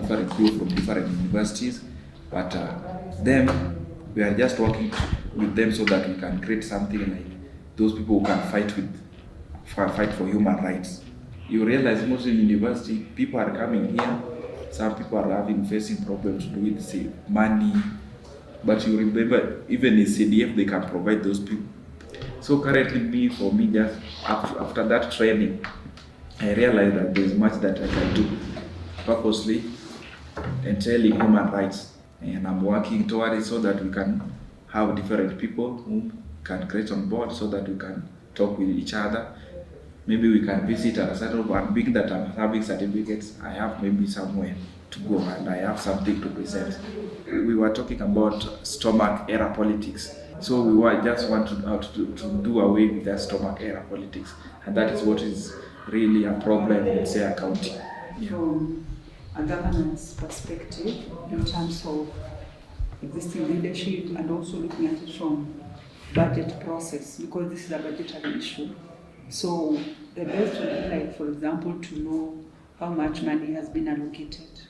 different people from different universities, but them, we are just working with them so that we can create something like those people who can fight for human rights. You realize most in university, people are coming here, some people are facing problems to do with say, money, but you remember even in CDF they can provide those people. So currently, for me, just after that training, I realized that there's much that I can do purposely entailing human rights, and I'm working toward it so that we can have different people who can create on board so that we can talk with each other. Maybe we can visit a certain one. Being that I'm having certificates, I have maybe somewhere to go and I have something to present. We were talking about stomach era politics. So we were just want to do away with that stomach era politics, and that is what is really a problem in Seya County. Yeah. From a governance perspective, in terms of existing leadership and also looking at it from budget process, because this is a budgetary issue. So the best would be like, for example, to know how much money has been allocated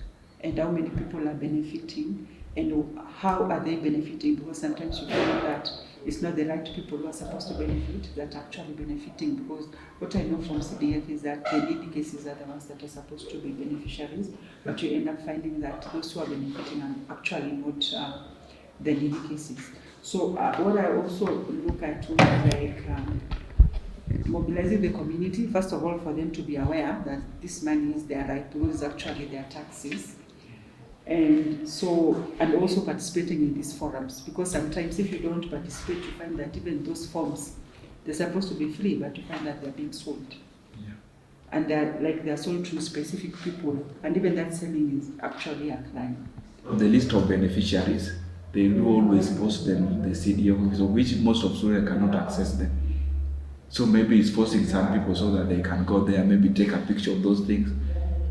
and how many people are benefiting and how are they benefiting, because sometimes you find that it's not the right people who are supposed to benefit that are actually benefiting, because what I know from CDF is that the needy cases are the ones that are supposed to be beneficiaries, but you end up finding that those who are benefiting are actually not the needy cases. So what I also look at is like mobilizing the community, first of all, for them to be aware that this money is their right, because it's actually their taxes. And also participating in these forums, because sometimes if you don't participate, you find that even those forms, they're supposed to be free, but you find that they're being sold. Yeah. And they're sold to specific people, and even that selling is actually a crime. The list of beneficiaries, they do always post them in the CDO, of which most of students cannot access them. So maybe it's forcing some people so that they can go there, maybe take a picture of those things.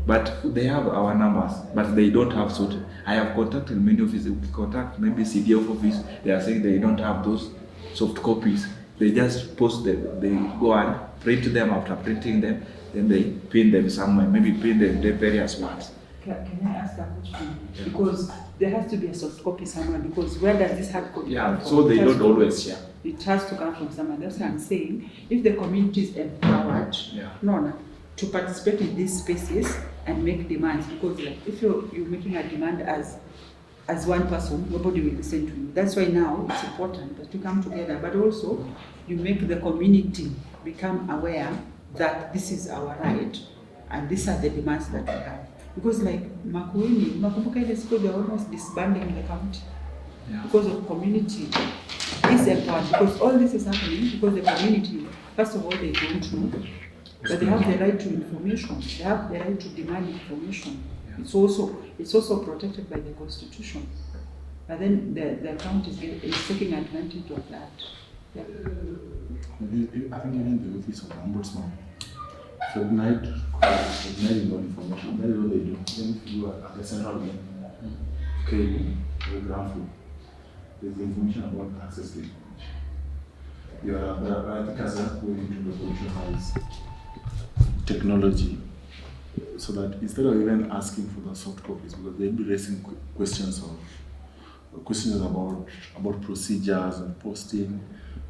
But they have our numbers, but they don't have soft. I have contacted many offices. We contact maybe CDF office. They are saying they don't have those soft copies. They just post them. They go and print them. After printing them, then they pin them somewhere. Maybe pin them the various ones. Can I ask that question? Yeah. Because there has to be a soft copy somewhere. Because where does this hard copy come from? So they don't always share. It has to come from somewhere. That's what I'm saying. If the community is empowered, to participate in these spaces and make demands, because like if you're making a demand as one person, nobody will listen to you. That's why now it's important that you come together, but also you make the community become aware that this is our right and these are the demands that we have. Because like Makueni, Makumbuka ile school, they're almost disbanding the county because of community is empowered, because all this is happening because the community, first of all, they don't know. But they have the right to information. They have the right to demand information. Yeah. It's also protected by the Constitution. But then the county is taking advantage of that. Yeah. I think even the office of the Ombudsman should ignite no information. That is what they do. Then if you are at the central bank, okay, the ground floor, there's information about access to information. I think as a way into the solution is technology, so that instead of even asking for the soft copies, because they'll be raising questions about procedures and posting,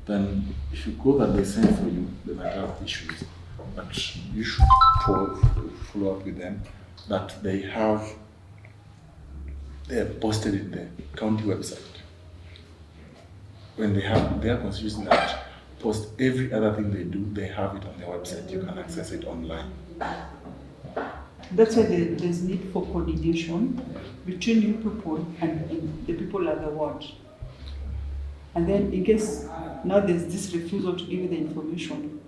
then if you go that they send for you, they might have issues. But you should follow up with them that they are posted in the county website. When they have their constitution that post every other thing they do, they have it on their website. You can access it online. That's why there's need for coordination between you people and the people at the ward. And then in case now there's this refusal to give you the information,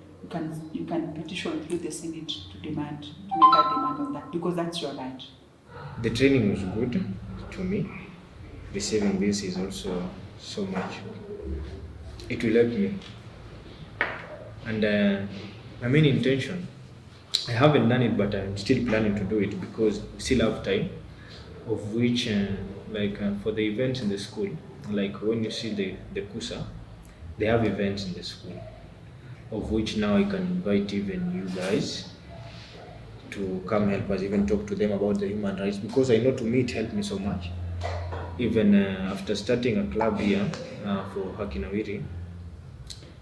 you can petition through the Senate to make a demand on that, because that's your right. The training was good to me. Receiving this is also so much. It will help me. And my main intention, I haven't done it, but I'm still planning to do it because we still have time, of which for the events in the school, like when you see the KUSA, they have events in the school, of which now I can invite even you guys to come help us, even talk to them about the human rights, because I know to me it helped me so much. Even after starting a club here for Hakinawiri,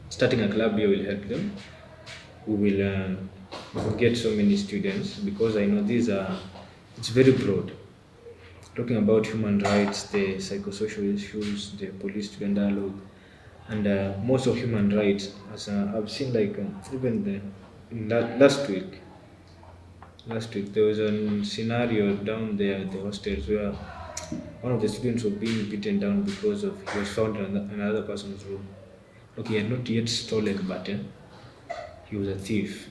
starting a club here will help them. We will get so many students, because I know it's very broad. Talking about human rights, the psychosocial issues, the police-student dialogue, and most of human rights, as I've seen, like even last week there was a scenario down there at the hostels where one of the students was being beaten down because of he was found in another person's room. Okay, he had not yet stolen, but he was a thief.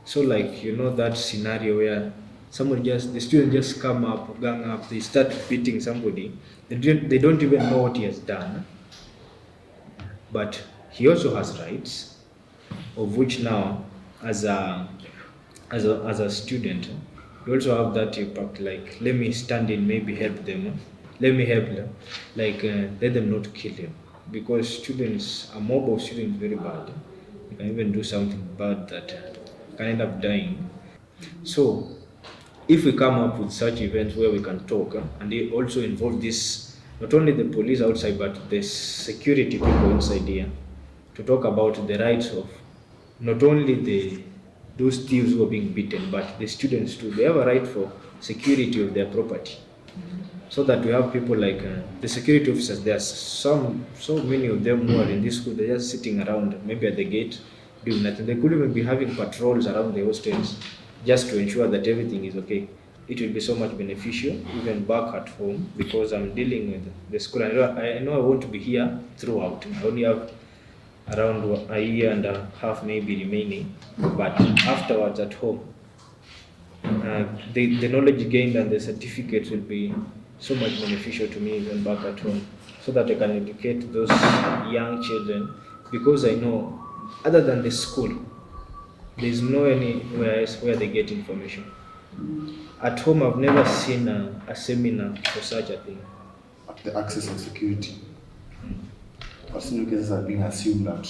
So like that scenario where the student just come up, gang up, they start beating somebody. They don't even know what he has done, but he also has rights, of which now as a student, you also have that impact. Like, let me stand in, maybe help them. Let me help them. Like, let them not kill him, because a mob of students, very bad. You can even do something bad that can end up dying. So, if we come up with such events where we can talk, and they also involve this, not only the police outside, but the security people inside here, to talk about the rights of not only those thieves who are being beaten, but the students too. They have a right for security of their property. So that we have people like the security officers. There's so many of them who are in this school. They're just sitting around, maybe at the gate, doing nothing. They could even be having patrols around the hostels just to ensure that everything is okay. It will be so much beneficial, even back at home, because I'm dealing with the school. I know I want to be here throughout. I only have around a year and a half maybe remaining, but afterwards at home, the knowledge gained and the certificates will be so much beneficial to me even back at home, so that I can educate those young children, because I know other than the school, there is no anywhere else where they get information. At home, I've never seen a seminar for such a thing. The access and security. But some cases are being assumed that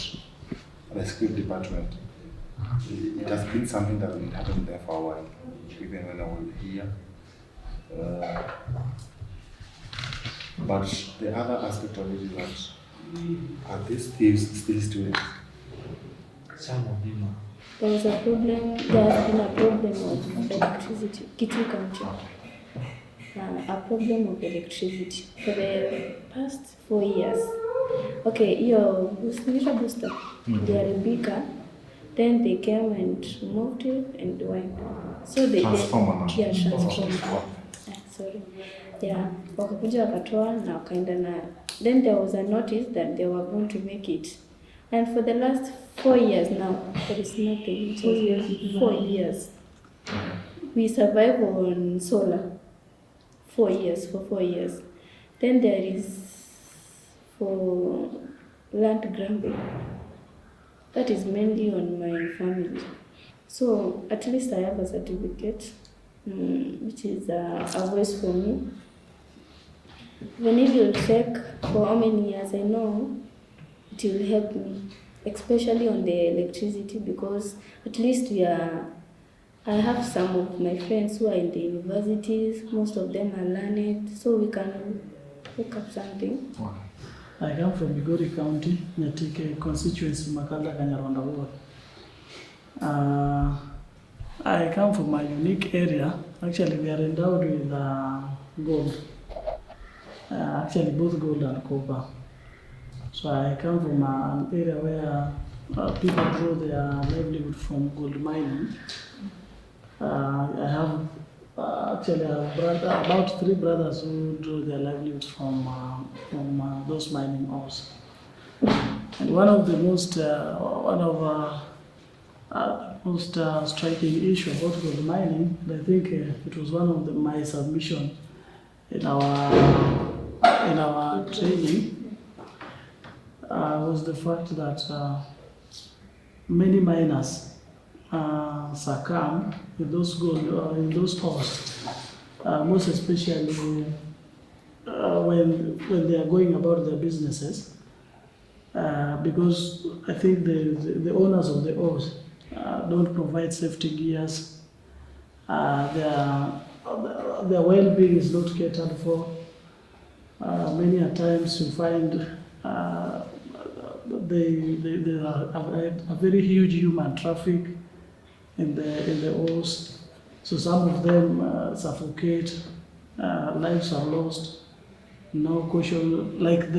the security department, it has been something that will happen there for a while, even when I was here. But the other aspect of it is that are these thieves still students? Some of them are. There has been a problem of electricity, Kitty County. A problem of electricity for the past 4 years. Okay, your booster, they are bigger. Then they came and moved it and went. So they Transformer. Yeah, transformer. Sorry. Yeah, wakakuja wakatoa na wakaenda nayo. Then there was a notice that they were going to make it. And for the last 4 years now, there is nothing. 4 years. We survive on solar. 4 years, for 4 years. Then there is for land grabbing. That is mainly on my family. So at least I have a certificate, which is a voice for me. Even if you check for how many years, I know it will help me, especially on the electricity, because at least I have some of my friends who are in the universities. Most of them are learned, so we can look up something. I come from Migori County, Nyatike constituency, Makanda, Kanyarwanda ward. I come from a unique area. Actually, we are endowed with gold. Actually, both gold and copper. So I come from an area where people draw their livelihood from gold mining. I have about 3 brothers who draw their livelihoods from those mining ores. And one of the most striking issue about gold mining, I think it was one of my submission in our training, was the fact that many miners succumb in those ores, most especially when they are going about their businesses, because I think the owners of the ores don't provide safety gears, their well-being is not catered for. Many a times you find they are a very huge human traffic in the halls. So some of them suffocate, lives are lost. No caution, like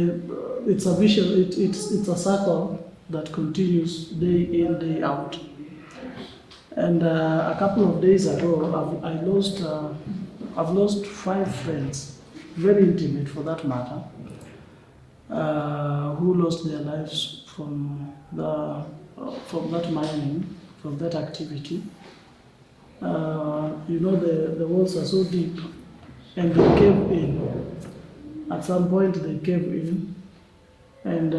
it's a vicious, it's a circle that continues day in, day out. And a couple of days ago, I've lost 5 friends, very intimate for that matter, who lost their lives from that mining, from that activity. The walls are so deep, and they cave in. At some point, they cave in, and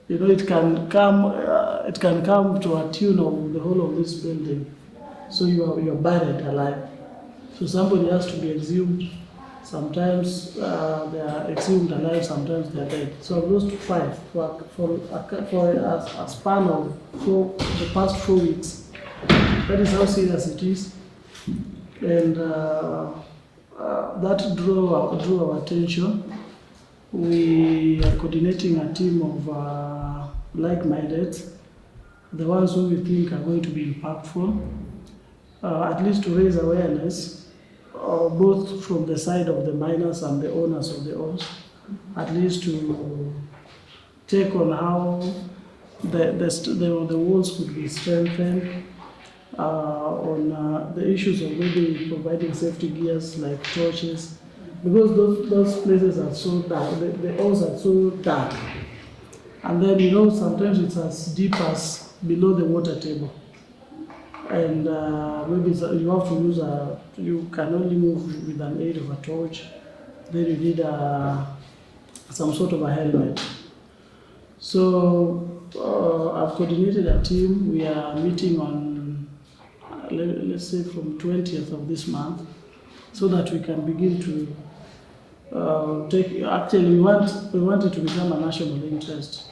it can come to a tune of the whole of this building. So you're buried alive. So somebody has to be exhumed. Sometimes they are exhumed alive, sometimes they are dead. So I've lost 5 for a span of the past 4 weeks. That is how serious it is. And that drew our attention. We are coordinating a team of like-minded, the ones who we think are going to be impactful, at least to raise awareness, both from the side of the miners and the owners of the halls, at least to take on how the walls could be strengthened, on the issues of maybe providing safety gears like torches, because those places are so dark, the halls are so dark. And then, sometimes it's as deep as below the water table. And maybe you have to use you can only move with an aid of a torch. Then you need some sort of a helmet. So I've coordinated a team. We are meeting on, let's say, from 20th of this month, so that we can begin to actually, we want it to become a national interest,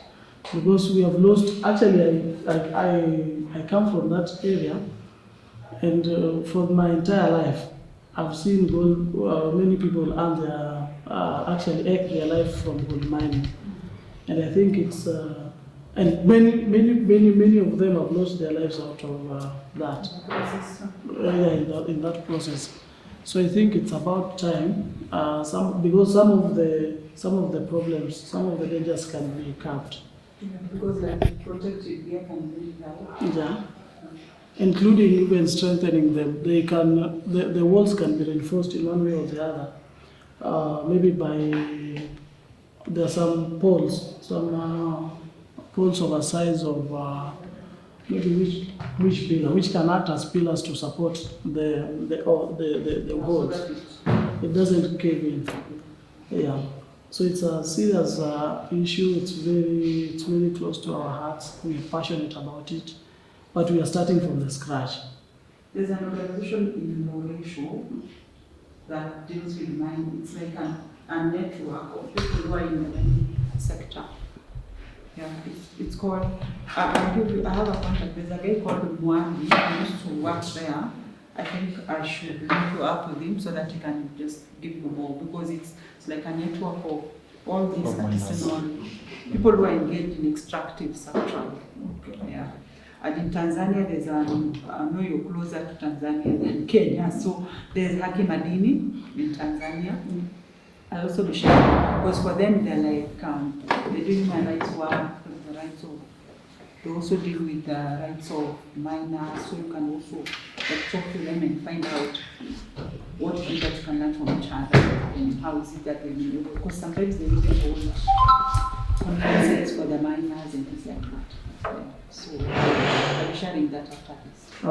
because we have lost. Actually, I come from that area, and for my entire life, I've seen many people earn actually eke their life from gold mining, and I think it's and many of them have lost their lives out of that. In that process. So I think it's about time. Because some of the problems, some of the dangers can be capped. Yeah, because like protected gear can be like. Yeah. Including even strengthening them. The walls can be reinforced in one way or the other. Maybe there are some poles of a size of maybe which pillar, which can act as pillars to support the walls. It doesn't cave in. Yeah. So it's a serious issue. It's very close to our hearts. We're passionate about it, but we are starting from the scratch. There's an organization in Mauritius that deals with mining. It's like a network of people who are in the mining sector. Yeah, it's called, I have a contact, there's a guy called Mwani who used to work there. I think I should link you up with him so that he can just give you more, because it's like a network of all these artisanal people who are engaged in extractive sector. Yeah. And in Tanzania, there's I know you're closer to Tanzania than Kenya, so there's Haki Madini in Tanzania. I also be sharing, because for them they're like they're doing human rights work, the rights of, they also deal with the rights of minors, so you can also talk to them and find out what that you can learn from each other and how is it that they've been able, because sometimes they even hold conferences for the minors and things like that. Yeah. So I'll be sharing that after this. We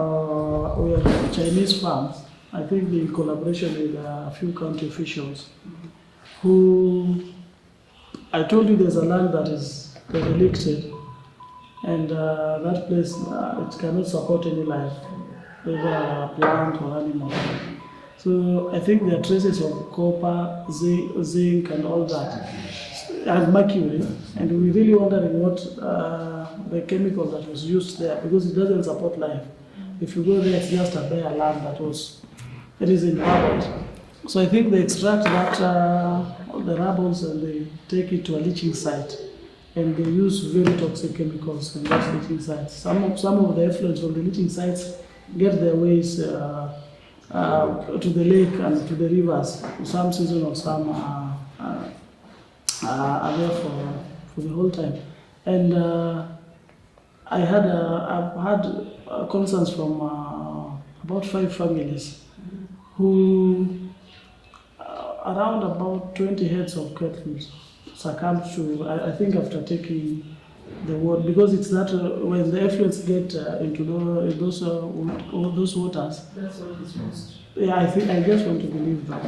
have Chinese farms. I think in collaboration with a few county officials. Who, I told you there's a land that is derelicted, and that place, it cannot support any life, whether plant or animal. So I think there are traces of copper, zinc and all that, and mercury, and we're really wondering what the chemical that was used there, because it doesn't support life. If you go there, it's just a bare land it is in rubble. So I think they extract the rubbles and they take it to a leaching site, and they use very toxic chemicals in those leaching sites. Some of the effluents from the leaching sites get their ways to the lake and to the rivers. Some seasonal, some are there for the whole time. And I've had concerns from about 5 families who around about 20 heads of cattle succumbed to, I think after taking the water, because it's that when the effluents get into those waters. That's what is lost. Yeah, I just want to believe that.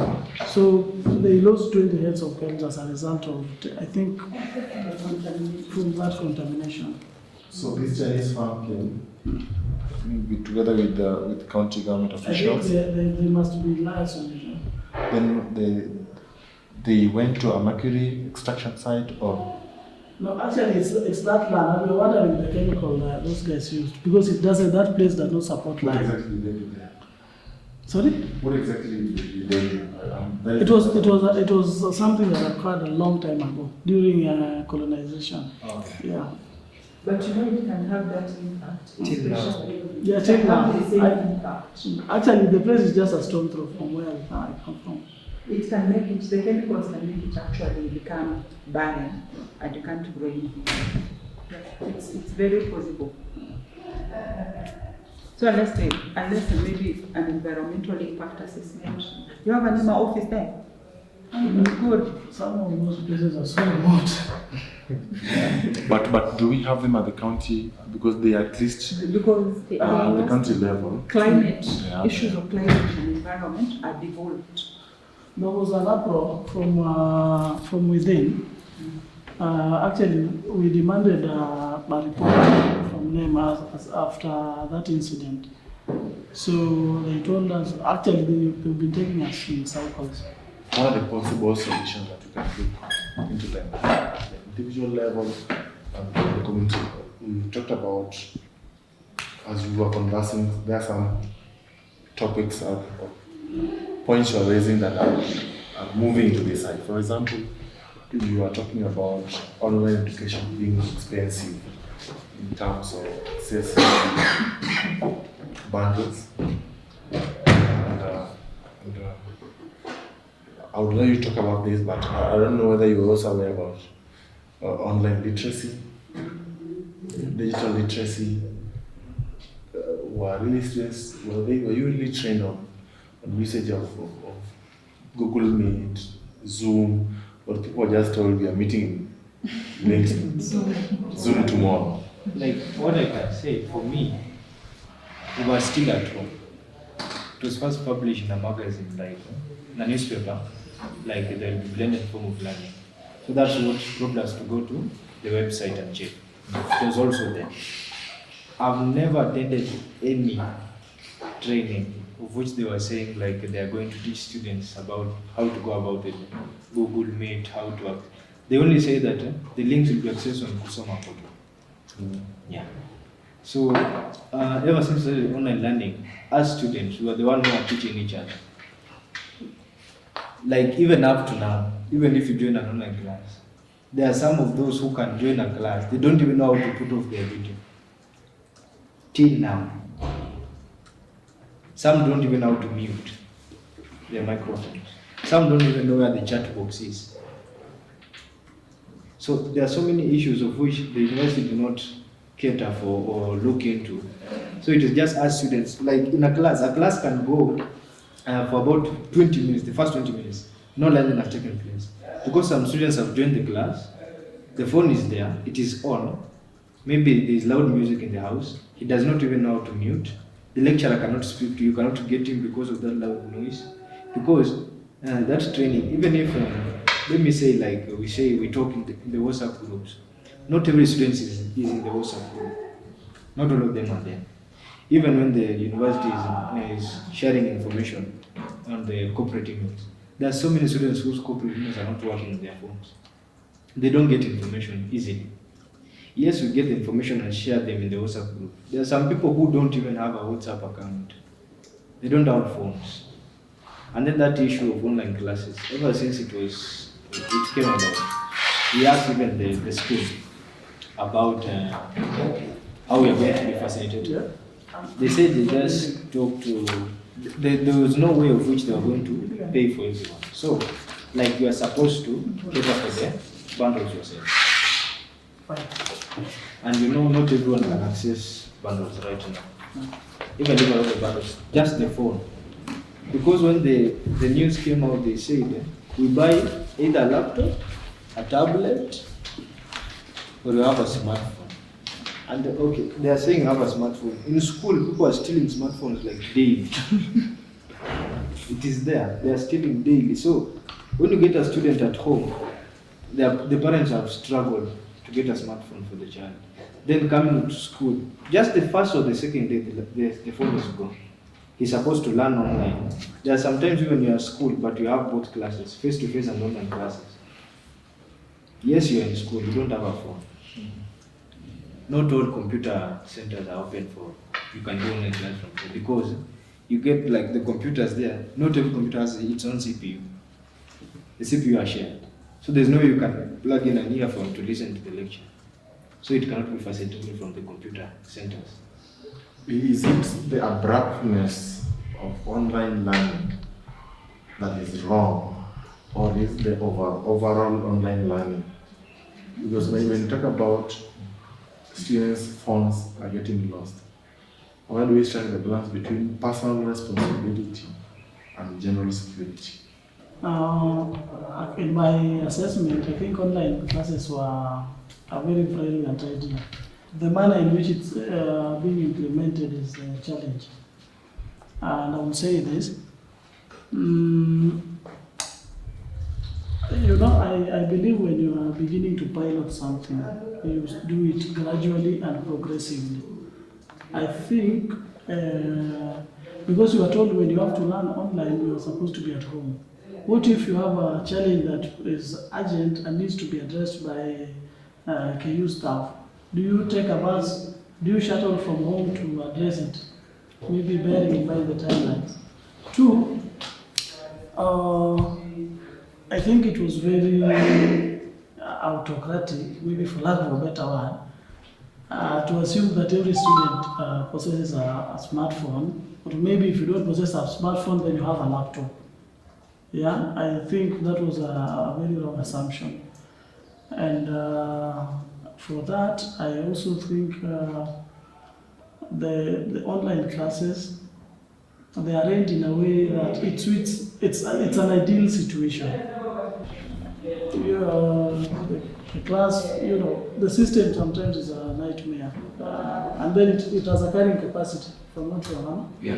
So they lost 20 heads of cattle as a result of, I think, from that contamination. So this Chinese farm came together with the county government I think officials. they must be licensed. Then they went to a mercury extraction site, or No, actually, it's that land. I've been wondering the chemical that those guys used, because that place does not support what life. exactly did they do there? Sorry? What exactly did they do? It was something that occurred a long time ago during colonization. Okay. Yeah. But you know it can have that impact. Till now. especially- Yeah, till It can have now. the same impact. Actually, the place is just a stone throw from where I come from. It can make it, the chemicals can make it actually become barren and you can't grow anything. It's very possible. So unless maybe an environmental impact assessment. You have an IMA office there? Good. Some of those places are so remote. But do we have them at the county, because they are at least Because at the country level? climate, Yeah. issues of climate and environment are devolved. There was an uproar from within. Actually, we demanded a report from them after that incident. So they told us, actually they've been taking us in cycles. What are the possible solutions that we can look into them at the individual level and the community? We talked about, as we were conversing, there are some topics of points you are raising that are moving to this side. For example, you are talking about online education being expensive in terms of access bundles. I would let you talk about this, but I don't know whether you are also aware about online literacy, digital literacy. Were you really trained on usage of Google Meet, Zoom, or people are just told we are meeting in Zoom tomorrow? Like what I can say, for me, we were still at home. It was first published in a magazine, like in a newspaper, like the blended form of learning. So that's what prompted us to go to the website and check. It was also there. I've never attended any training of which they were saying like they are going to teach students about how to go about it, Google Meet, how to act. They only say that the links will be accessed on Kusoma portal. Yeah. So ever since the online learning, as students, we are the ones who are teaching each other. Like even up to now, even if you join an online class, there are some of those who can join a class, they don't even know how to put off their video. Till now. Some don't even know how to mute their microphones. Some don't even know where the chat box is. So there are so many issues of which the university do not cater for or look into. So it is just as students, like in a class can go for about 20 minutes, the first 20 minutes, no learning has taken place. Because some students have joined the class, the phone is there, it is on, maybe there is loud music in the house, he does not even know how to mute, the lecturer cannot speak to you, cannot get him because of that loud noise. Because that training, even if, let me say like we talk in the WhatsApp groups, not every student is in the WhatsApp group. Not all of them are there. Even when the university is sharing information on the corporate emails, there are so many students whose corporate emails are not working on their phones. They don't get information easily. Yes, we get the information and share them in the WhatsApp group. There are some people who don't even have a WhatsApp account. They don't have phones. And then that issue of online classes, ever since it came about, we asked even the school about how we are going to be facilitated. They said they just talked to, there was no way of which they were going to pay for everyone. So, like you are supposed to cater for the bundles yourself. And you know, not everyone can access bundles right now. Even if all the bundles, just the phone. Because when the news came out, they said we buy either a laptop, a tablet, or you have a smartphone. And okay, they are saying have a smartphone. In school, people are stealing smartphones like daily. It is there. They are stealing daily. So when you get a student at home, the parents have struggled to get a smartphone for the child. Then coming to school, just the first or the second day, the phone is gone. He's supposed to learn online. There are sometimes when you're at school, but you have both classes, face-to-face and online classes. Yes, you're in school, you don't have a phone. Not all computer centers are open for, you can do online class from there, because you get like the computers there, not every computer has its own CPU. The CPU are shared. So there's no way you can plug in an earphone to listen to the lecture. So it cannot be facilitated from the computer centers. Is it the abruptness of online learning that is wrong, or is the overall online learning? Because when you talk about students' phones are getting lost, why do we strike the balance between personal responsibility and general security? In my assessment, I think online classes are very brilliant idea. The manner in which it's being implemented is a challenge. And I will say this. I believe when you are beginning to pilot something, you do it gradually and progressively. I think because you are told when you have to learn online, you are supposed to be at home. What if you have a challenge that is urgent and needs to be addressed by KU staff? Do you take a bus? Do you shuttle from home to address it? Maybe bearing in mind the timelines. Two, I think it was very autocratic, maybe for lack of a better word, to assume that every student possesses a smartphone, or maybe if you don't possess a smartphone, then you have a laptop. Yeah, I think that was a very wrong assumption. And for that, I also think the online classes, they are arranged in a way that it suits, it's an ideal situation. The class, the system sometimes is a nightmare. And then it has a carrying capacity from what you know. Yeah,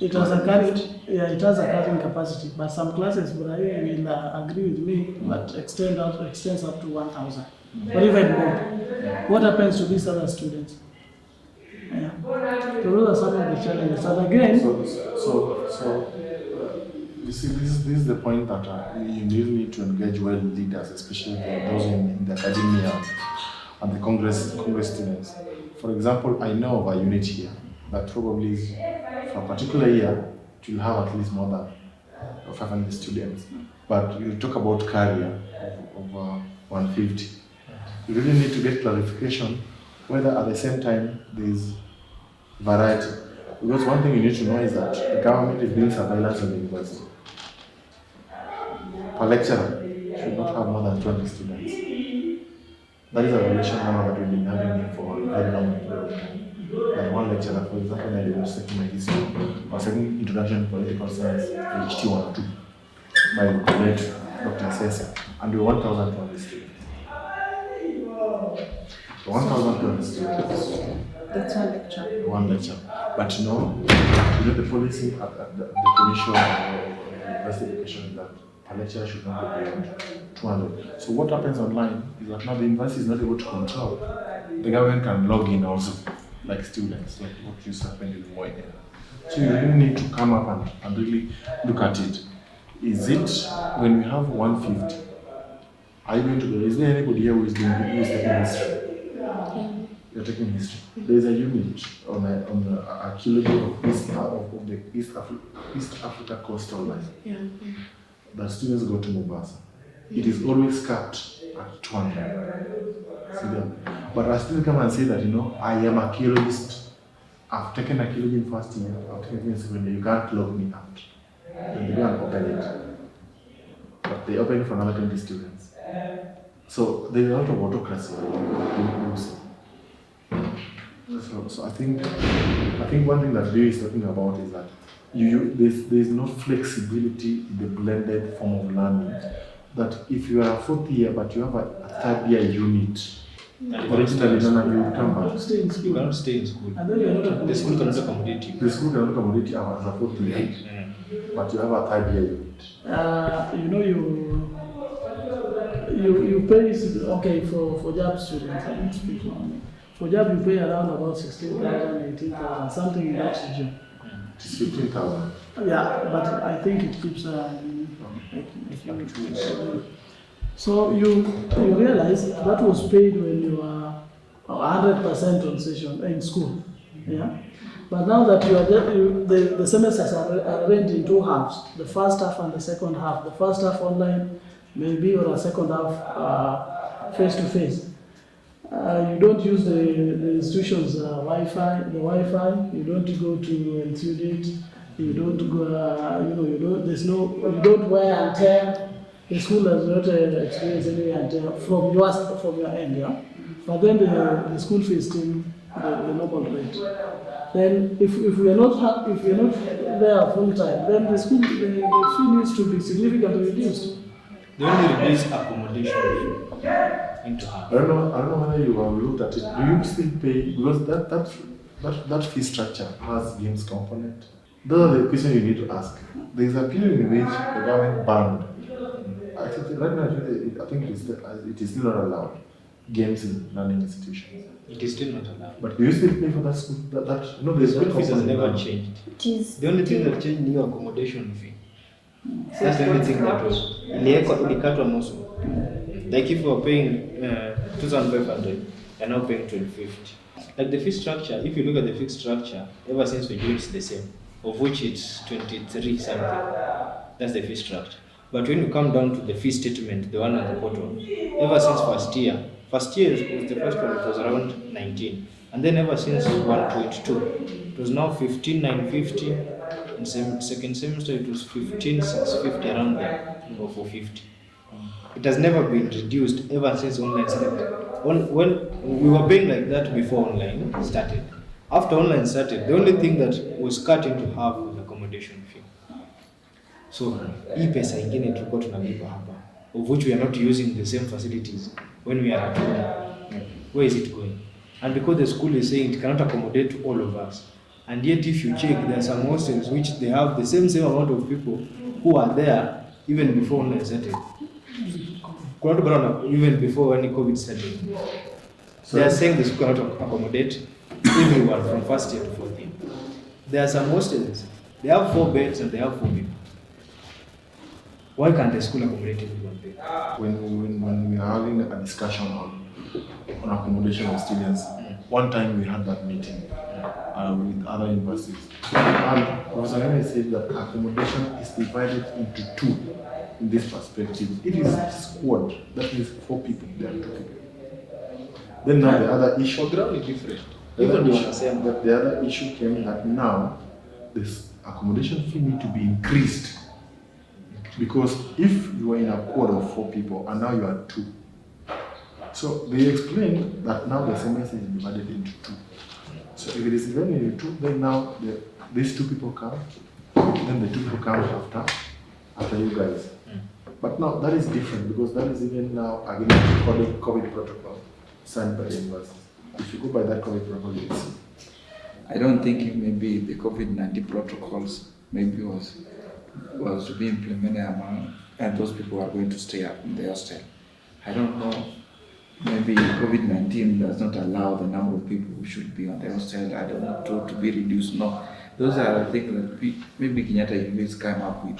It has a carrying capacity, but some classes, Brian will agree with me, that extends up to 1,000 or even more. What happens to these other students? Yeah. So those are some of the challenges. And again, So you see, this is the point that you really need to engage well with leaders, especially those in the academia and the Congress students. For example, I know of a unit here that probably for a particular year it will have at least more than 500 students. But you talk about carrier of 150. You really need to get clarification whether at the same time there is variety. Because one thing you need to know is that the government is doing surveillance on the university. Per lecturer should not have more than 20 students. That is a violation number that we've been having for a very long period of time. That one lecturer, for example, when I was taking my history, or second introduction to political science, PhD 1 2, by the late Dr. Sesa, and we 1,200 students. So 1,200 students. That's one lecture. One lecture. But the policy at the commission or university education is that a lecturer should not be beyond 200. So what happens online is that now the university is not able to control. The government can log in also, like students, like what used to happen in Moi. So you really need to come up and really look at it. Is it when we have 150? Are you going to go? Is there anybody here who is taking history? You're taking history. There's a unit on the archaeology of the East Africa coastal line that students go to Mombasa. It is always capped at 200. See them? But I still come and say that, I am archaeologist. I've taken archaeology in first year, I've taken it in second year, you can't lock me out. And they go and open it. But they open it for another 20 students. So there's a lot of autocracy. So I think one thing that Leo is talking about is that there's no flexibility in the blended form of learning. That if you are a fourth year but you have a third year unit, originally you come back. You cannot stay in school. And then you're not The school cannot accommodate you. The school cannot accommodate you as a fourth year, but you have a third year unit. You pay, okay, for job students, I don't speak on. For job you pay around about 16,000, 18,000, something in that region. It is 15,000. Yeah, but I think it keeps so you realize that was paid when you were 100% on session in school. Yeah. But now that the semesters are arranged in two halves, the first half and the second half. The first half online, maybe, or a second half face to face. You don't use the institution's Wi-Fi. You don't go to LTUDate. You don't go. You don't wear and tear. The school has not experienced any wear and tear from your end, yeah. But then the school fee is still the normal rate. Then if we are not there full time, then the fee needs to be significantly reduced. They only reduce accommodation into half. I don't know whether you have looked at it. Do you still pay, because that fee structure has games component? Those are the questions you need to ask. There is a period in which the government banned. I think right now it is still not allowed. Games in learning institutions. It is still not allowed. But do you still pay for that school? The school fees has never changed. The only thing that changed is your accommodation fee. That's the only thing that was ilikatwa nusu. Like if you are paying 2,500, you're now paying 1,250. Like the fee structure, if you look at the fee structure, ever since we do it's the same, of which it's 23 something. That's the fee structure. But when you come down to the fee statement, the one at the bottom, ever since first year was the first one, it was around 19. And then ever since 1.2, it was now 15,950. In second semester, it was 15,650, around there, or 450. It has never been reduced ever since online started. When we were paying like that before online started. After online started, the only thing that was cut into half was accommodation fee. So, hii pesa ingine tulikuwa tunalipa hapa, of which we are not using the same facilities when we are at home. Where is it going? And because the school is saying it cannot accommodate all of us, and yet if you check, there are some hostels which they have the same amount of people who are there even before online started. Even before when COVID started. So they are saying the school cannot accommodate everyone from first year to fourth year. There are some hostels, they have 4 beds and they have 4 people. Why can't the school accommodate everyone there? When we are having a discussion on accommodation of students, one time we had that meeting with other universities. And Professor Nene said that accommodation is divided into 2 in this perspective. It is squad, that means 4 people, there are 2 people. Then now the other issue. For ground is different. The other issue came that now this accommodation fee need to be increased. Because if you are in a quad of 4 people and now you are 2, so they explained that now the semester is divided into 2. So if it is divided into 2, then now these 2 people come, then the 2 people come after you guys. But now that is different because that is even now against the COVID protocol signed by the university. If you go by that COVID protocol, you see. I don't think maybe the COVID-19 protocols maybe was to be implemented among, and those people are going to stay up in the hostel. I don't know. Maybe COVID-19 does not allow the number of people who should be on the hostel. I don't know to be reduced. No, those are the things that maybe Kenyatta University come up with,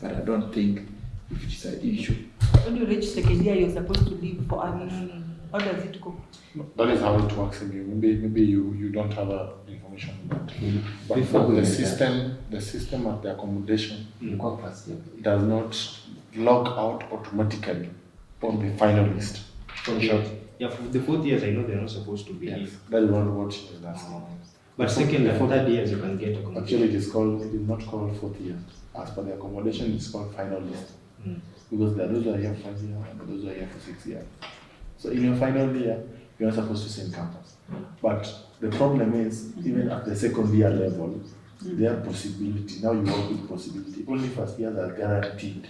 but I don't think it is an issue. When you reach second year, you're supposed to leave for early learning. How does it go? That is how it works in you. Maybe you don't have information about it. But Before the we system at the accommodation does not log out automatically on the final list. For the 4th years, I know they're not supposed to be Yes, here. that is what she is asking. But second and third years, you can get accommodation. Actually, it is not called 4th year. As per the accommodation, it's called final list. Because there are those who are here for 5 years and those who are here for 6 years. So in your final year, you're not supposed to stay in campus. But the problem is, even at the second year level, there are possibility. Now you work with possibility. Only first years are guaranteed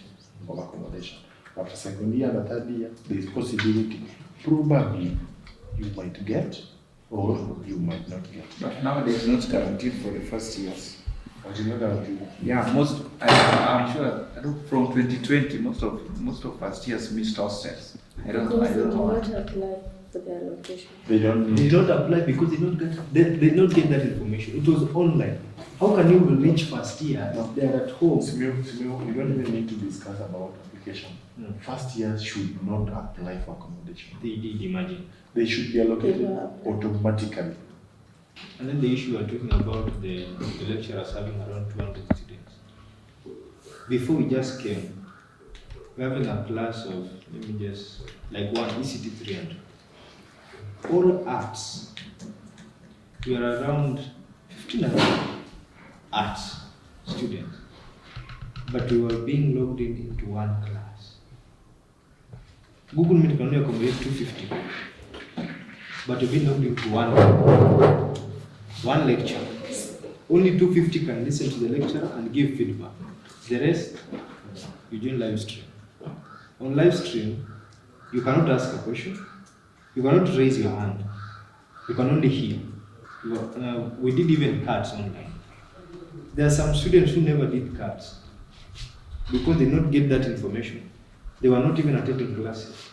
of accommodation. After second year and third year, there is possibility. Probably you might get or you might not get. But nowadays, not guaranteed for the first years. But you know guaranteed. Yeah, I'm sure. I don't, from 2020, most of first years missed hostels. I don't Because they do know. not apply for their allocation. They don't They don't apply because they don't get that information. It was online. How can you reach first year if they are at home? You don't even need to discuss about application. No. First years should not apply for accommodation. They did, imagine. They should be allocated They will apply. automatically. And then the issue we're talking about the lecturers having around 200 students. Before we just came, we're having a class of, let me just, like one ECT 300. All arts. We are around 1,500 arts students. But we were being logged into one class. Google Meet can only accommodate 250. But we've been logged into one lecture. Only 250 can listen to the lecturer and give feedback. The rest, you join live stream. On live stream, you cannot ask a question. You cannot raise your hand. You can only hear. We did even cards online. There are some students who never did cards because they did not get that information. They were not even attending classes.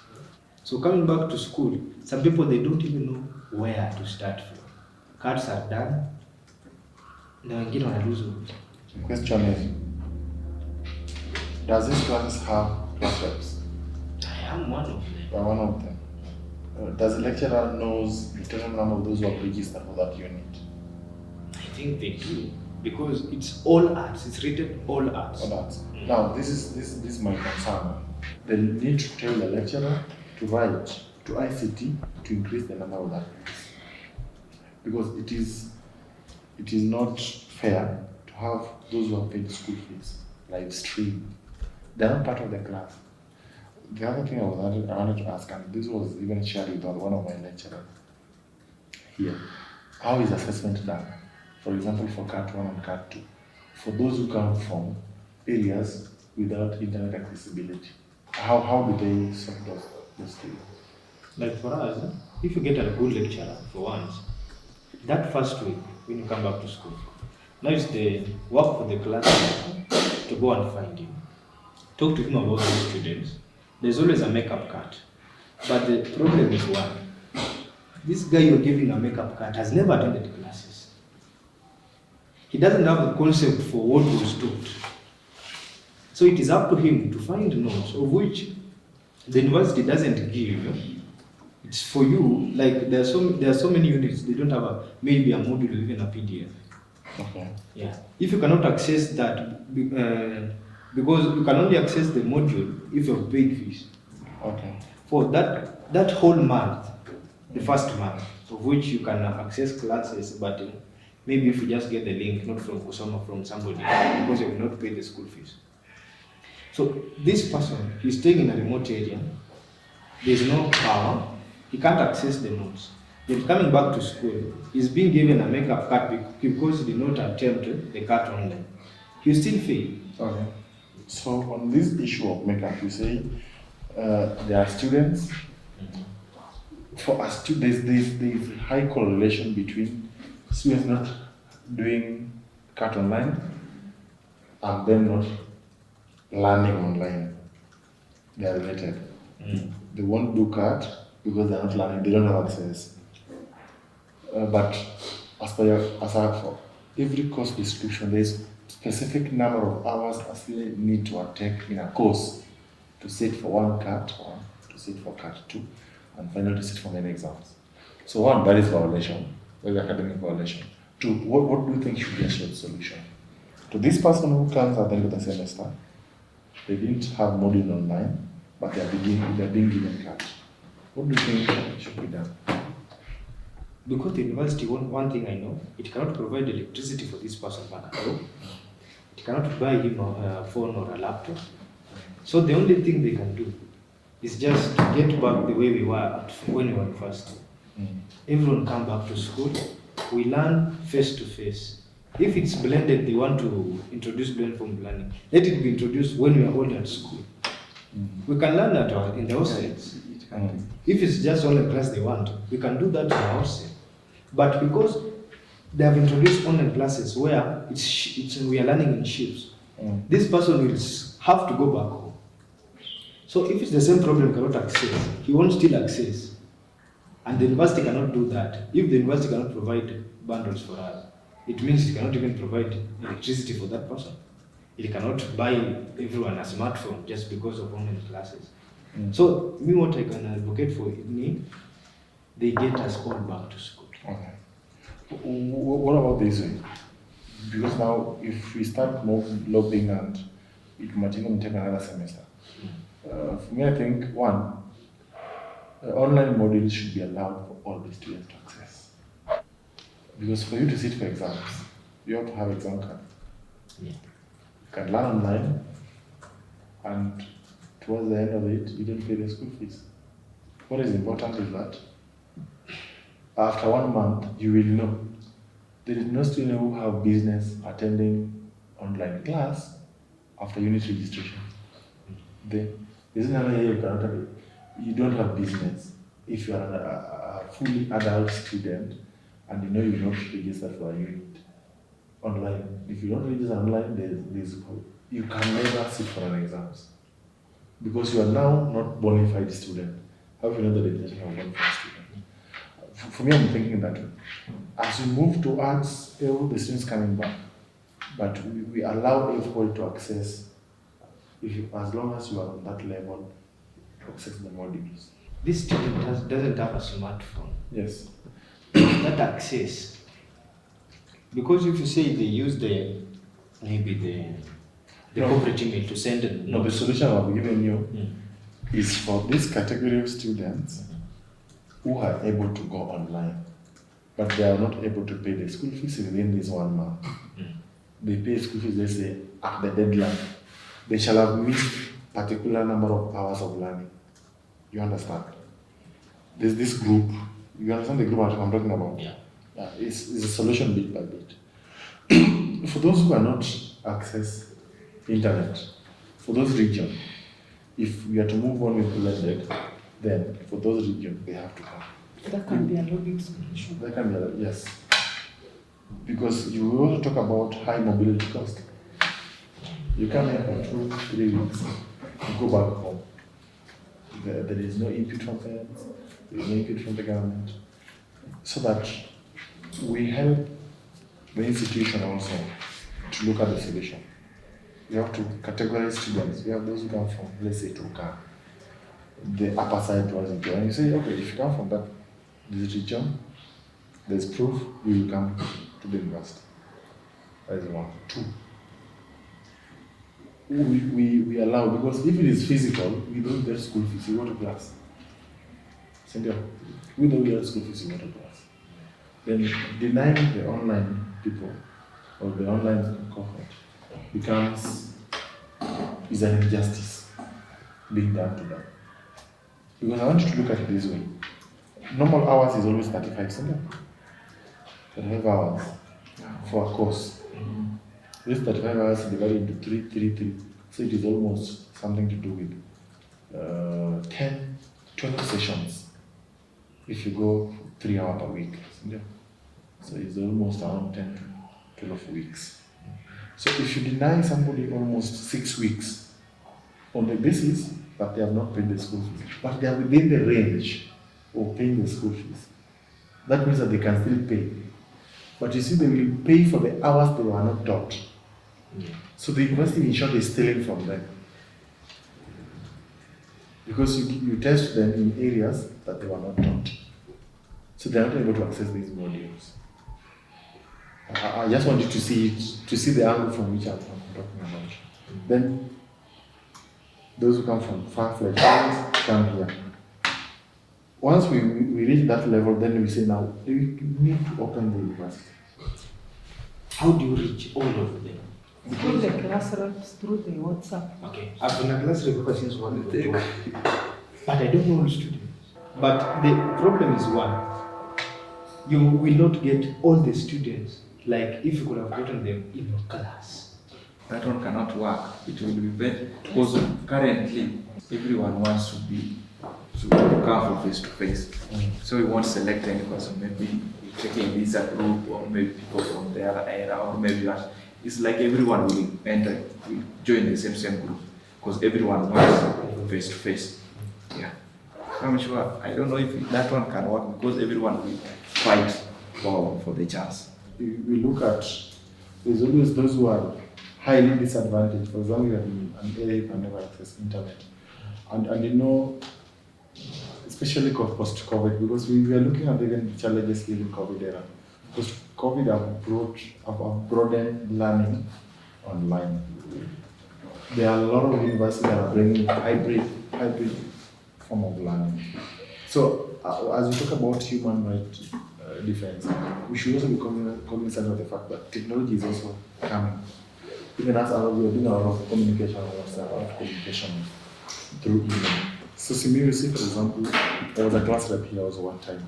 So coming back to school, some people, they don't even know where to start from. Cards are done. Na wengine wanajuzu. The question is, does this class have class reps? I am one of them. You are one of them. Does the lecturer knows the total number of those who have registered for that unit? I think they do because it's all arts. It's rated all arts. Or not? Now, this is my concern. They need to tell the lecturer to write to ICT to increase the number of that class. Because it is not fair to have those who have paid school fees live stream. They are not part of the class. The other thing I wanted to ask, and this was even shared with one of my lecturers here, how is assessment done? For example, for CAT 1 and CAT 2, for those who come from areas without internet accessibility, how do they sort those things? Like for us, if you get a good lecturer for once, that first week when you come back to school, now it's the work for the class to go and find him. Talk to him about the students. There's always a makeup cut. But the problem is one. This guy you're giving a makeup cut has never attended classes. He doesn't have the concept for what was taught. So it is up to him to find notes of which the university doesn't give. It's for you. Like there are so many units, they don't have maybe a module or even a PDF. Okay. Yeah. If you cannot access that, because you can only access the module if you have paid fees. Okay. For that whole month, the first month, of which you can access classes, but maybe if you just get the link, not from Kusoma, from somebody, because you have not paid the school fees. So this person is staying in a remote area, there's no power, he can't access the notes. Then coming back to school, he's being given a makeup cut because he did not attempt the cut online. He still fail. Okay. So on this issue of makeup, you say there are students. For us, there's high correlation between students not doing cut online and them not learning online. They are related. They won't do cut because they're not learning. They don't have access. But for every course description, there's specific number of hours a student need to take in a course to sit for one cut or to sit for cut 2. and finally to sit for many exams. So one, that is violation, that is academic violation. Two, what do you think should be a shared solution? To this person who comes at the end of the semester, they didn't have module online, but they're being given cash. What do you think should be done? Because the university, one thing I know, it cannot provide electricity for this person back at home. It cannot buy him a phone or a laptop. So the only thing they can do is just get back the way we were when we were in first. Everyone come back to school. We learn face to face. If it's blended, they want to introduce blended form learning. Let it be introduced when we are all at school. We can learn that in the hostels. If it's just online class they want, we can do that in the hostel. But because they have introduced online classes where we are learning in shifts, this person will have to go back home. So if it's the same problem, cannot access, he won't still access. And the university cannot do that. If the university cannot provide bundles for us, it means it cannot even provide electricity for that person. It cannot buy everyone a smartphone just because of online classes. So me, what I can advocate for me, they get us all back to school. Okay. What about this way? Because now, if we start more lobbying and it might even take another semester. For me, I think one, online modules should be allowed for all the students to access. Because for you to sit for exams, you have to have exam card. Yeah. You can learn online, and towards the end of it, you don't pay the school fees. What is important is that after 1 month, you will know. There is no student who have business attending online class after unit registration. There's another year you cannot have it. You don't have business if you are a fully adult student and you know you're not registered for a unit online. If you don't register online, you can never sit for an exams because you are now not bona fide student. How do you know that you are a bona fide student? For me, I'm thinking that as we move towards the students coming back, but we allow everybody to access, as long as you are on that level, to access the modules. This student doesn't have a smartphone. Yes. That access. Because if you say they use the corporate email to send it. No, the solution I've given you is for this category of students who are able to go online, but they are not able to pay the school fees within this 1 month. They pay school fees, let's say, at the deadline. They shall have missed particular number of hours of learning. You understand? There's this group. You understand the group I'm talking about? Yeah. It's a solution bit by bit. For those who cannot access internet, for those regions, if we are to move on with blended, then for those regions, they have to come. That can be a lobbying solution. That can be, yes. Because you will also talk about high mobility cost. You come here for 2-3 weeks, you go back home. There is no input from parents, there is no input from the government. So that we help the institution also to look at the solution. We have to categorize students. We have those who come from, let's say, Tuka, the upper side towards it. And you say, okay, if you come from this region, there's proof you will come to the university. That is one. Two, we allow, because if it is physical, we don't get school fees, you go to class. Cynthia, we don't get school fees, you go to class. Then denying the online people or the online cohort is an injustice being done to them. Because I want you to look at it this way. Normal hours is always 35 Cynthia. 35 hours for a course. This 35 hours is divided into 3. So it is almost something to do with 10, 12 sessions if you go 3 hours per week. So it's almost around 10 to 12 weeks. So if you deny somebody almost 6 weeks on the basis that they have not paid the school fees, but they are within the range of paying the school fees, that means that they can still pay. But you see, they will pay for the hours they were not taught. So the university, in short, is stealing from them. because you test them in areas that they were not taught. So they are not able to access these modules. I just wanted to see the angle from which I'm talking about. Then those who come from far-fetched areas come here. Once we reach that level, then we say now we need to open the university. How do you reach all of them? Through the class reps, through the WhatsApp. Okay, I've been a class rep since 1 but I don't know all students. But the problem is one, you will not get all the students like if you could have gotten them in your class. That one cannot work. It will be better because currently everyone wants to come for face to face. So we won't select any person. Maybe we're taking this a group, or maybe people from the other area, or maybe it's like everyone will join the same group because everyone wants face to face. Yeah. I'm sure. I don't know if that one can work because everyone will fight for the chance. We look at, there's always those who are highly disadvantaged. For example, you are in an area you can never access internet. And you know, especially post-COVID, because we are looking at even the challenges in the COVID era. Because COVID have broadened learning online. There are a lot of universities that are bringing hybrid form of learning. So as we talk about human rights defense, we should also be cognizant of the fact that technology is also coming. Even as we are doing a lot of communication on WhatsApp, a lot of communication through email. So Simirusi, for example, I was a class rep here also one time,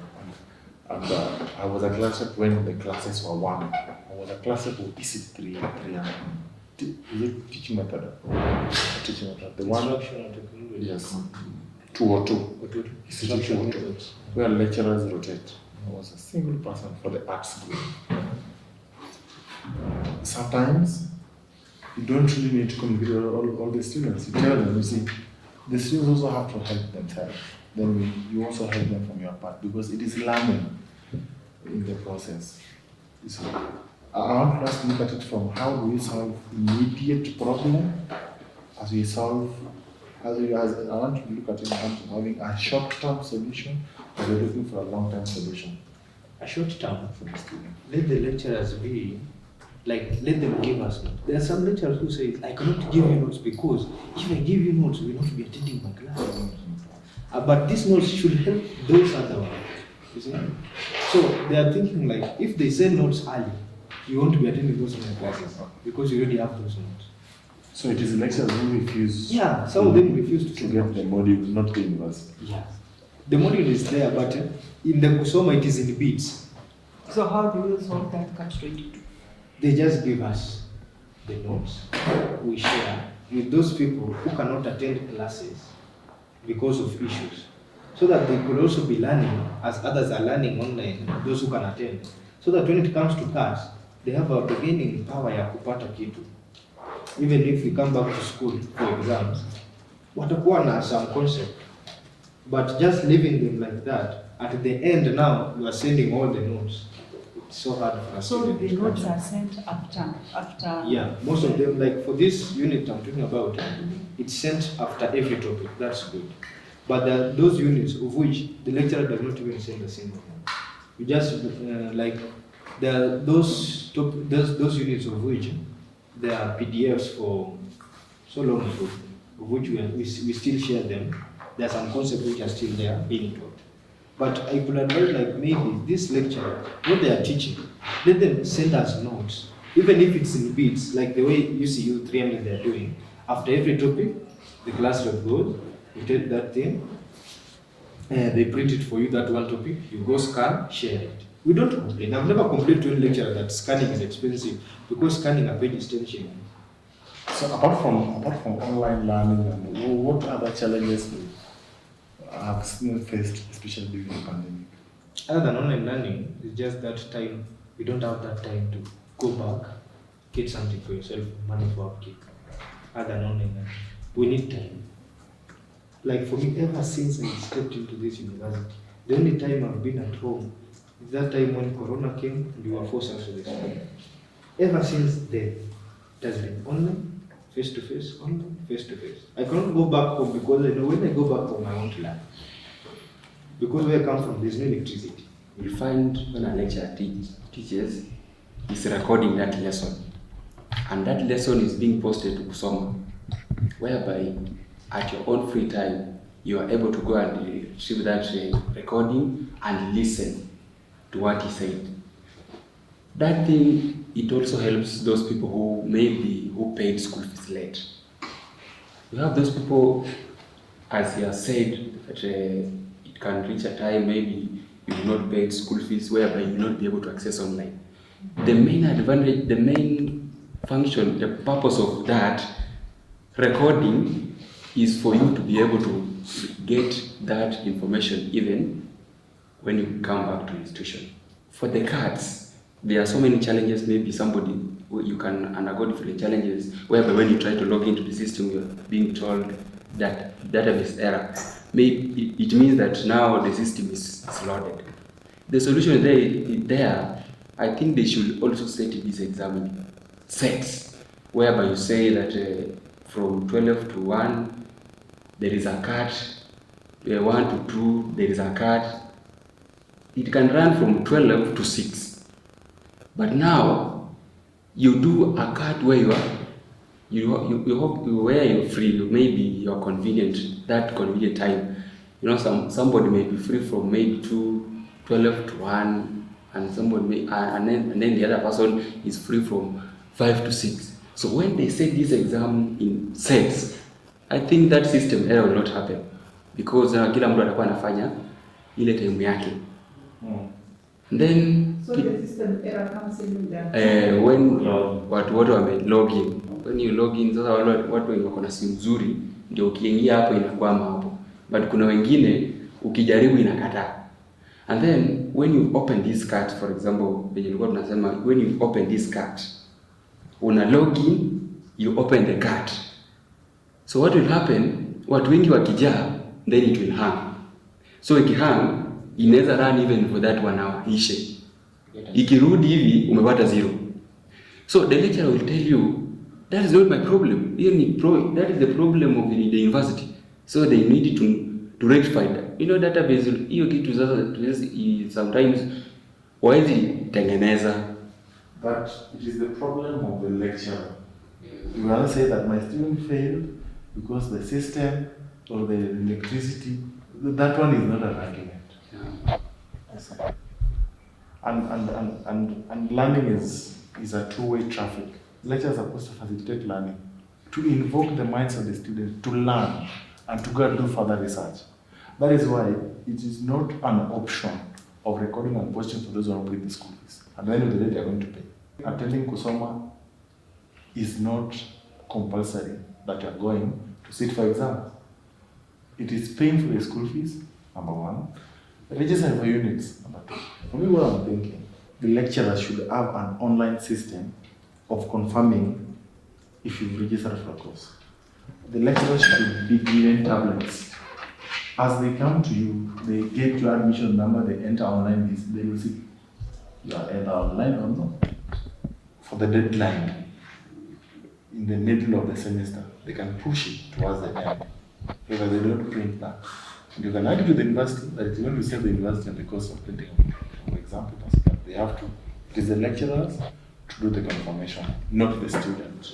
and I was a class rep when the classes were one. I was a class rep with EC3 is it teaching method? Teaching method. The one. Instructional technology. Yes. 202. EC3 202. Where lecturers rotate. I was a single person for the arts group. Sometimes you don't really need to communicate with all the students. You tell them, you see, the students also have to help themselves. Then you also help them from your part because it is learning in the process. You see, I want us to look at it from how do we solve immediate problem I want to look at it in terms of having a short-term solution, or we're looking for a long-term solution. A short term for the student. Let the lecturers be, let them give us notes. There are some lecturers who say, I cannot give you notes because if I give you notes, we will not be attending my class. But these notes should help those other ones. You see? So they are thinking if they send notes early, you won't be attending those other classes because you already have those notes. So it is the lecturers who refuse. Yeah, some of them refuse to get the module, not the university. Yeah. The module is there, but in the Kusoma it is in bits. So how do you solve that catch-22? They just give us the notes. We share with those people who cannot attend classes because of issues, so that they could also be learning as others are learning online, those who can attend. So that when it comes to class, they have a beginning power ya kupata kitu. Even if we come back to school for exams, watakuwa na some concept. But just leaving them like that, at the end now, you are sending all the notes. It's so hard for us. So the notes are sent after. Yeah, most of them, for this unit I'm talking about, it's sent after every topic. That's good. But there are those units of which the lecturer does not even send a single one. You just there are those units of which there are PDFs for so long ago, of which we still share them. There are some concepts which are still there being taught. But I could advise maybe this lecturer, what they are teaching, let them send us notes, even if it's in bits, like the way UCU 300 they are doing. After every topic, the class rep goes, you take that thing, they print it for you, that one topic, you go scan, share it. We don't complain. I've never complained to any lecturer that scanning is expensive because scanning a page is 10 shillings. So apart from online learning, what other challenges do have students faced, especially during the pandemic? Other than online learning, it's just that time, you don't have that time to go back, get something for yourself, money for upkeep. Other than online learning, we need time. For me, ever since I stepped into this university, the only time I've been at home is that time when Corona came and you were forced to the school. Ever since then, it has been online, face to face, online, face to face. I cannot go back home because I know when I go back home I want to learn. Because where I come from, there's no electricity. You'll find when a lecturer teaches, he's recording that lesson. And that lesson is being posted to Kusoma, whereby at your own free time, you are able to go and retrieve that recording and listen to what he said. That thing, it also helps those people who paid school fees late. You have those people, as he has said, that it can reach a time maybe you will not pay school fees, whereby you will not be able to access online. The main advantage, the main function, the purpose of that recording is for you to be able to get that information even when you come back to the institution. For the cards, there are so many challenges. Maybe somebody, you can undergo different challenges, whereby when you try to log into the system, you're being told that database error. Maybe it means that now the system is loaded. The solution there, I think they should also set this exam sets, whereby you say that from 12 to 1, there is a cut, 1 to 2, there is a cut. It can run from 12 to 6. But now, you do a cut where where you're free, maybe you're convenient, that convenient time. You know, somebody may be free from maybe 12 to 1, and somebody may, and then the other person is free from 5 to 6. So when they set this exam in sets, I think that system error will not happen, because kila mtu atakuwa anafanya ile time yake. Then So the system error comes in that when watu wote wame log in, when you log in, sasa watu wenye wako na simu nzuri ndio ukiingia hapo inakwama hapo, but kuna wengine ukijaribu inakataa. And then when you open this card, for example, venye nilikuwa tunasema, when you open this card, una log in, you open the card. So what will happen, watu wengi wakijaa, then it will hang. So ikihang, inaweza run even for that 1 hour, ishe. Ikirudi hivi, umepata 0. So the lecturer will tell you, that is not my problem. That is the problem of the university. So they need to rectify that. You know, database, hiyo kitu sasa sometimes waezi tengeneza. But it is the problem of the lecturer. You rather say that my student failed because the system or the electricity, that one is not an argument. Yeah. Yes. And learning is a two-way traffic. Lecturers are supposed to facilitate learning, to invoke the minds of the students, to learn, and to go and do further research. That is why it is not an option of recording and posting for those who are paid the school fees. At the end of the day, they are going to pay. Attending Kusoma is not compulsory that you are going to sit for exams. It is paying for the school fees, number one. Register for units, number two. For me, what I'm thinking, the lecturers should have an online system of confirming if you've registered for a course. The lecturers should be given tablets. As they come to you, they get your admission number, they enter online this, they will see you are either online or not. For the deadline, in the middle of the semester, they can push it towards the end, because they don't print that. And you can argue to the university that it's going to save the university on the cost of printing, for example, but they have to. It is the lecturers to do the confirmation, not the students.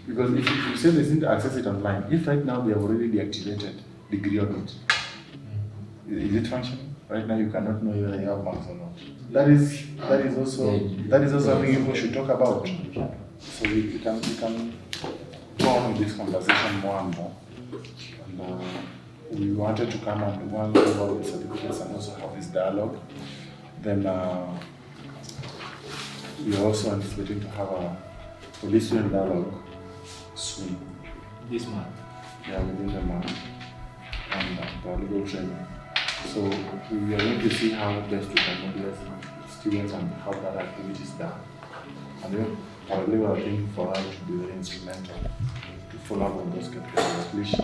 Because if you say they need to access it online, if right now they have already deactivated degree on it, is it functioning? Right now you cannot know whether you have marks or not. That is also something people should talk about. So we can go on with this conversation more and more. And we wanted to come and go over with certificates and also have this dialogue. Then we are also anticipating to have a police student dialogue soon. This month. Yeah, within the month. And legal training. So we are going to see how best we can mobilize students and how that activity is done. And then paralegal, I think for us to be very instrumental to follow up on those cases. At least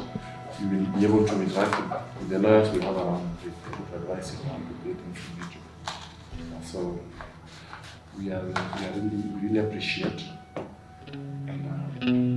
you will be able to interact with the lawyers we have around to advise you on the things you need to. So we really appreciate. And